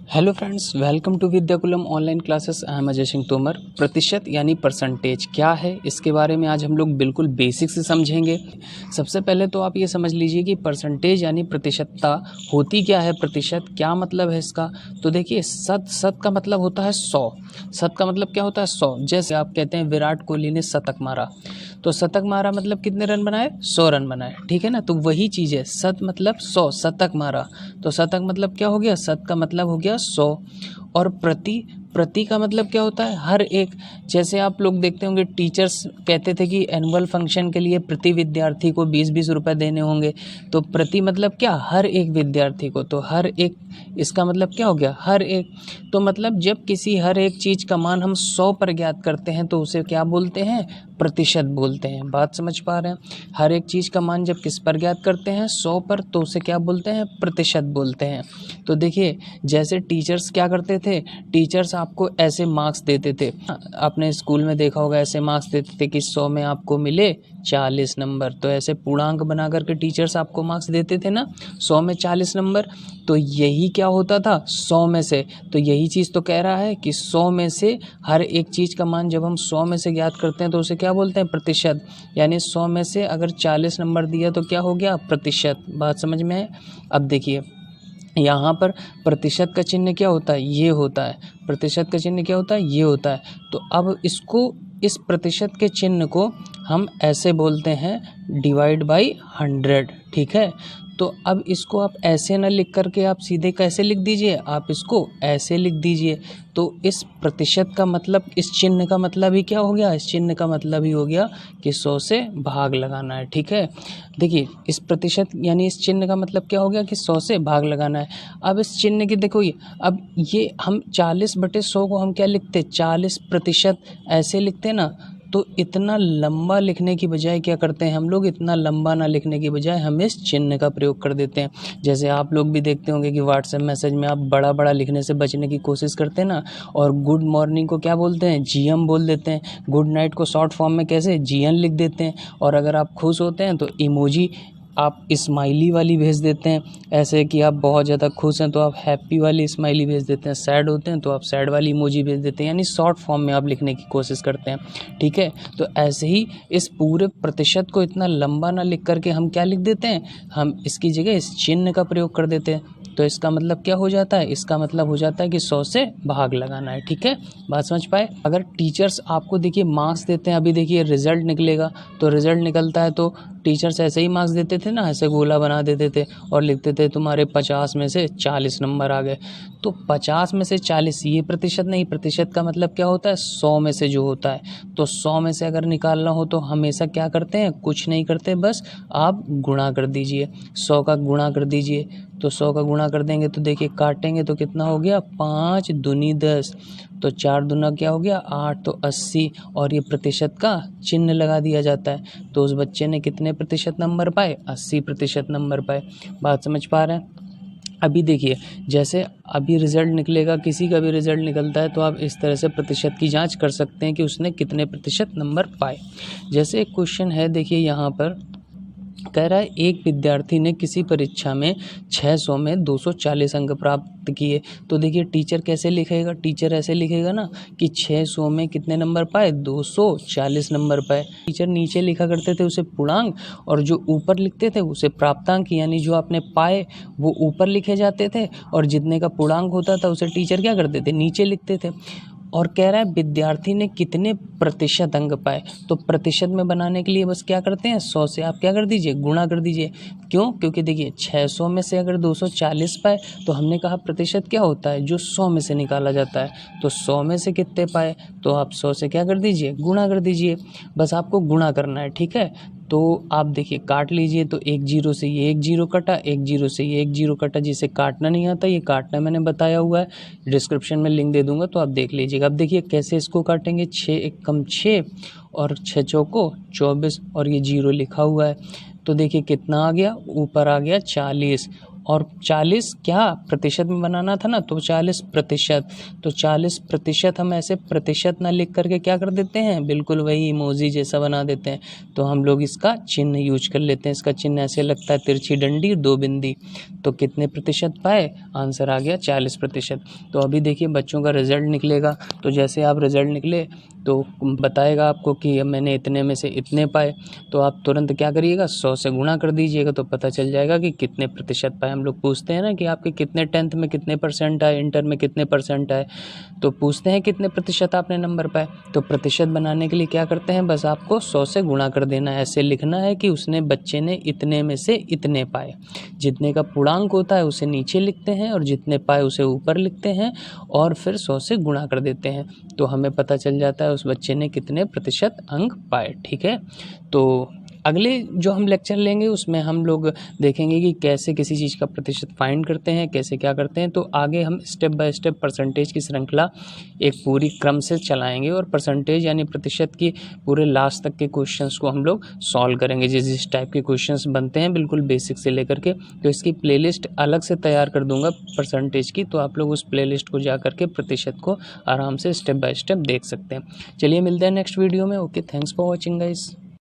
Hello friends, welcome to Vidyakulam online classes. I am Ajay Singh Tomar. प्रतिशत यानी percentage क्या है, इसके बारे में आज हम लोग बिल्कुल बेसिक से समझेंगे। सबसे पहले तो आप ये समझ लीजिए कि परसेंटेज यानी प्रतिशतता होती क्या है। प्रतिशत क्या मतलब है इसका? तो देखिए, शत का मतलब होता है 100। शत का मतलब क्या होता है? 100। जैसे आप कहते हैं विराट कोहली ने शतक मारा, तो शतक मारा मतलब कितने रन बनाए? 100 रन बनाए, ठीक है ना। तो वही चीज़ है, शत मतलब 100, शतक मारा। तो शतक मतलब क्या हो गया? शत का मतलब हो गया 100। और प्रति का मतलब क्या होता है? हर एक। जैसे आप लोग देखते होंगे, टीचर्स कहते थे कि एनुअल फंक्शन के लिए प्रति विद्यार्थी को 20-20 रुपए देने होंगे। तो प्रति मतलब क्या? हर एक विद्यार्थी को। तो हर एक, इसका मतलब क्या हो गया? हर एक। तो मतलब जब किसी हर एक चीज़ का मान हम 100 पर ज्ञात करते हैं तो उसे क्या बोलते हैं? प्रतिशत बोलते हैं। बात समझ पा रहे हैं? हर एक चीज़ का मान जब किस पर ज्ञात करते हैं? 100 पर, तो उसे क्या बोलते हैं? प्रतिशत बोलते हैं। तो देखिए, जैसे टीचर्स क्या करते थे, टीचर्स आपको ऐसे मार्क्स देते थे। आपने स्कूल में देखा होगा, ऐसे मार्क्स देते थे कि 100 में आपको मिले 40 नंबर। तो ऐसे पूर्णांक बना करके टीचर्स आपको मार्क्स देते थे ना, 100 में 40 नंबर। तो यही क्या होता था? 100 में से। तो यही चीज़ तो कह रहा है कि 100 में से हर एक चीज़ का मान जब हम 100 में से ज्ञात करते हैं तो उसे क्या बोलते हैं? प्रतिशत। यानी 100 में से अगर 40 नंबर दिया तो क्या हो गया? प्रतिशत। बात समझ में है? अब देखिए, यहाँ पर प्रतिशत का चिन्ह क्या होता है? ये होता है। प्रतिशत का चिन्ह क्या होता है? ये होता है। तो अब इसको, इस प्रतिशत के चिन्ह को हम ऐसे बोलते हैं, डिवाइड बाई 100, ठीक है। तो अब इसको आप ऐसे ना लिख करके आप सीधे कैसे लिख दीजिए? आप इसको ऐसे लिख दीजिए। तो इस प्रतिशत का मतलब, इस चिन्ह का मतलब ही क्या हो गया? इस चिन्ह का मतलब ही हो गया कि 100 से भाग लगाना है, ठीक है। देखिए, इस प्रतिशत यानी इस चिन्ह का मतलब क्या हो गया? कि 100 से भाग लगाना है। अब इस चिन्ह की देखो, ये हम 40/100 को हम क्या लिखते? 40% ऐसे लिखते ना। तो इतना लंबा लिखने की बजाय क्या करते हैं हम लोग? इतना लंबा ना लिखने की बजाय हम इस चिन्ह का प्रयोग कर देते हैं। जैसे आप लोग भी देखते होंगे कि व्हाट्सएप मैसेज में आप बड़ा बड़ा लिखने से बचने की कोशिश करते हैं ना, और गुड मॉर्निंग को क्या बोलते हैं? जीएम बोल देते हैं। गुड नाइट को शॉर्ट फॉर्म में कैसे? जीएन लिख देते हैं। और अगर आप खुश होते हैं तो इमोजी आप स्माइली वाली भेज देते हैं। ऐसे कि आप बहुत ज़्यादा खुश हैं तो आप हैप्पी वाली स्माइली भेज देते हैं। सैड होते हैं तो आप सैड वाली इमोजी भेज देते हैं। यानी शॉर्ट फॉर्म में आप लिखने की कोशिश करते हैं, ठीक है। तो ऐसे ही इस पूरे प्रतिशत को इतना लंबा ना लिख करके हम क्या लिख देते हैं? हम इसकी जगह इस चिन्ह का प्रयोग कर देते हैं। तो इसका मतलब क्या हो जाता है? इसका मतलब हो जाता है कि 100 से भाग लगाना है, ठीक है। बात समझ पाए? अगर टीचर्स आपको देखिए मार्क्स देते हैं, अभी देखिए रिजल्ट निकलेगा, तो रिजल्ट निकलता है तो टीचर्स ऐसे ही मार्क्स देते थे ना, ऐसे गोला बना देते थे और लिखते थे तुम्हारे 50 में से 40 नंबर आ गए। तो 50 में से 40 ये प्रतिशत नहीं। प्रतिशत का मतलब क्या होता है? 100 में से जो होता है। तो 100 में से अगर निकालना हो तो हमेशा क्या करते हैं? कुछ नहीं करते, बस आप गुणा कर दीजिए। 100 का गुणा कर दीजिए। तो 100 का गुणा कर देंगे तो देखिए काटेंगे तो कितना हो गया? 5 दूनी 10, तो 4 दूना क्या हो गया? 8, तो 80। और ये प्रतिशत का चिन्ह लगा दिया जाता है। तो उस बच्चे ने कितने प्रतिशत नंबर पाए? 80% नंबर पाए। बात समझ पा रहे हैं? अभी देखिए, जैसे अभी रिज़ल्ट निकलेगा, किसी का भी रिज़ल्ट निकलता है तो आप इस तरह से प्रतिशत की जांच कर सकते हैं कि उसने कितने प्रतिशत नंबर पाए। जैसे एक क्वेश्चन है, देखिए यहाँ पर कह रहा है, एक विद्यार्थी ने किसी परीक्षा में 600 में 240 अंक प्राप्त किए। तो देखिए टीचर कैसे लिखेगा? टीचर ऐसे लिखेगा ना कि 600 में कितने नंबर पाए? 240 नंबर पाए। टीचर नीचे लिखा करते थे उसे पूर्णांक, और जो ऊपर लिखते थे उसे प्राप्तांक। यानी जो आपने पाए वो ऊपर लिखे जाते थे, और जितने का पूर्णांक होता था उसे टीचर क्या करते थे? नीचे लिखते थे। और कह रहा है विद्यार्थी ने कितने प्रतिशत अंक पाए। तो प्रतिशत में बनाने के लिए बस क्या करते हैं? 100 से आप क्या कर दीजिए? गुणा कर दीजिए। क्यों? क्योंकि देखिए 600 में से अगर 240 पाए तो हमने कहा प्रतिशत क्या होता है? जो 100 में से निकाला जाता है। तो 100 में से कितने पाए? तो आप 100 से क्या कर दीजिए? गुणा कर दीजिए। बस आपको गुणा करना है, ठीक है। तो आप देखिए काट लीजिए, तो एक जीरो से ये एक जीरो कटा, एक जीरो से ये एक जीरो कटा। जिसे काटना नहीं आता, ये काटना मैंने बताया हुआ है, डिस्क्रिप्शन में लिंक दे दूंगा तो आप देख लीजिएगा। अब देखिए कैसे इसको काटेंगे। 6 एक कम 6 और 6 चौको 24, और ये जीरो लिखा हुआ है। तो देखिए कितना आ गया? ऊपर आ गया 40, और 40 क्या प्रतिशत में बनाना था ना, तो 40%। तो 40% हम ऐसे प्रतिशत ना लिख करके क्या कर देते हैं, बिल्कुल वही इमोजी जैसा बना देते हैं। तो हम लोग इसका चिन्ह यूज कर लेते हैं। इसका चिन्ह ऐसे लगता है, तिरछी डंडी 2 बिंदी। तो कितने प्रतिशत पाए, आंसर आ गया 40%। तो अभी देखिए बच्चों का रिजल्ट निकलेगा। तो जैसे आप रिजल्ट निकले तो बताएगा आपको कि अब मैंने इतने में से इतने पाए। तो आप तुरंत क्या करिएगा, 100 से गुणा कर दीजिएगा, तो पता चल जाएगा कि कितने प्रतिशत पाए। हम लोग पूछते हैं ना कि आपके कितने 10th में कितने परसेंट आए, इंटर में कितने परसेंट आए, तो पूछते हैं कितने प्रतिशत आपने नंबर पाए। तो प्रतिशत बनाने के लिए क्या करते हैं, बस आपको 100 से गुणा कर देना है। ऐसे लिखना है कि उसने बच्चे ने इतने में से इतने पाए। जितने का पूर्णांक होता है उसे नीचे लिखते हैं और जितने पाए उसे ऊपर लिखते हैं और फिर 100 से गुणा कर देते हैं। तो हमें पता चल जाता है उस बच्चे ने कितने प्रतिशत अंक पाए। ठीक है, तो अगले जो हम लेक्चर लेंगे उसमें हम लोग देखेंगे कि कैसे किसी चीज़ का प्रतिशत फाइंड करते हैं, कैसे क्या करते हैं। तो आगे हम स्टेप बाय स्टेप परसेंटेज की श्रृंखला एक पूरी क्रम से चलाएंगे और परसेंटेज यानी प्रतिशत की पूरे लास्ट तक के क्वेश्चंस को हम लोग सॉल्व करेंगे। जिस टाइप के क्वेश्चंस बनते हैं बिल्कुल बेसिक से लेकर के, तो इसकी प्लेलिस्ट अलग से तैयार कर दूंगा परसेंटेज की। तो आप लोग उस प्लेलिस्ट को जा करके प्रतिशत को आराम से स्टेप बाय स्टेप देख सकते हैं। चलिए मिलते हैं नेक्स्ट वीडियो में। Okay, thanks for watching guys.